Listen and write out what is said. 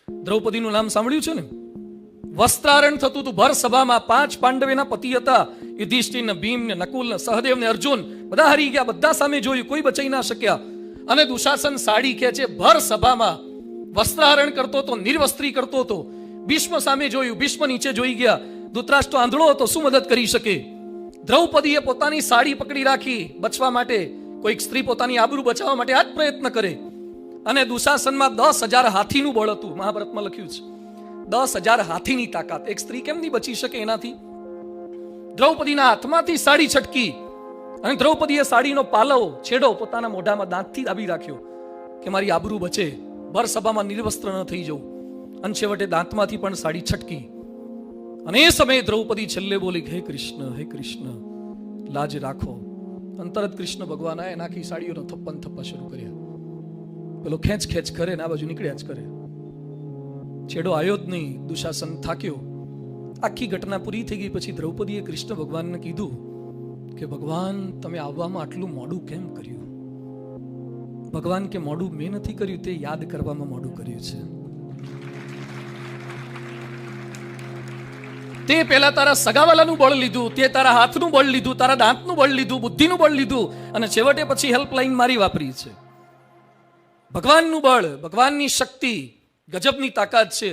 દ્રૌપદીનું નામ સાંભળ્યું છે ને? વસ્ત્રારણ થતું હતું ભર સભામાં. 5 પાંડવેના પતિ હતા, યુધિષ્ઠિર ને ભીમ ને નકુલ ને સહદેવ ને અર્જુન, બધા હારી ગયા, બધા સામે જોયું, કોઈ બચાઈ ના શક્યા. અને દુશાસન સાડી ખેંચે ભર સભામાં, વસ્ત્રાહરણ કરતો હતો, નિર્વસ્ત્રી કરતો હતો. ભીષ્મ સામે જોયું, ભીષ્મ નીચે જોઈ ગયા. ધૃતરાષ્ટ્ર આંધળો હતો, શું મદદ કરી શકે? દ્રૌપદીએ પોતાની સાડી પકડી રાખી બચવા માટે. કોઈક સ્ત્રી પોતાની આબરૂ બચાવવા માટે આ જ પ્રયત્ન કરે. અને દુશાસનમાં 10,000 હાથીનું બળ હતું. મહાભારતમાં લખ્યું છે 10,000 હાથીની તાકાત. એક સ્ત્રી કેમ નહીં બચી શકે એનાથી? દ્રૌપદીના હાથમાંથી સાડી છટકી અને દ્રૌપદીએ સાડીનો પાલવ છેડો પોતાના મોઢામાં દાંતથી દાબી રાખ્યો કે મારી આબરૂ બચે, ભર સભામાં નિર્વસ્ત્ર ન થઈ જવું. અને છેવટે દાંતમાંથી પણ સાડી છટકી. અને એ સમયે દ્રૌપદી છેલ્લે બોલી, હે કૃષ્ણ લાજ રાખો. અંતરત કૃષ્ણ ભગવાન આયા, નાખી સાડીઓનો થપ્પન થપ્પા શરૂ કર્યા. પેલો ખેંચ કરે ને આ બાજુ નીકળ્યા જ કરે. છેડો આવ્યો જ નહીં. દુશાસન થાક્યો. આખી ઘટના પૂરી થઈ ગઈ પછી દ્રૌપદીએ કૃષ્ણ ભગવાનને કીધું કે ભગવાન, તમે આવવામાં આટલું મોડું કેમ કર્યું? ભગવાન કે મોડું મેં નથી કર્યું, તે યાદ કરવામાં મોડું કર્યું છે. તે પહેલા તારા સગાવાલાનું બળ લીધું, તે તારા હાથનું બળ લીધું, તારા દાંતનું બળ લીધું, બુદ્ધિનું બળ લીધું, અને છેવટે પછી હેલ્પલાઇન મારી વાપરી છે. ભગવાનનું બળ, ભગવાનની શક્તિ ગજબની તાકાત છે.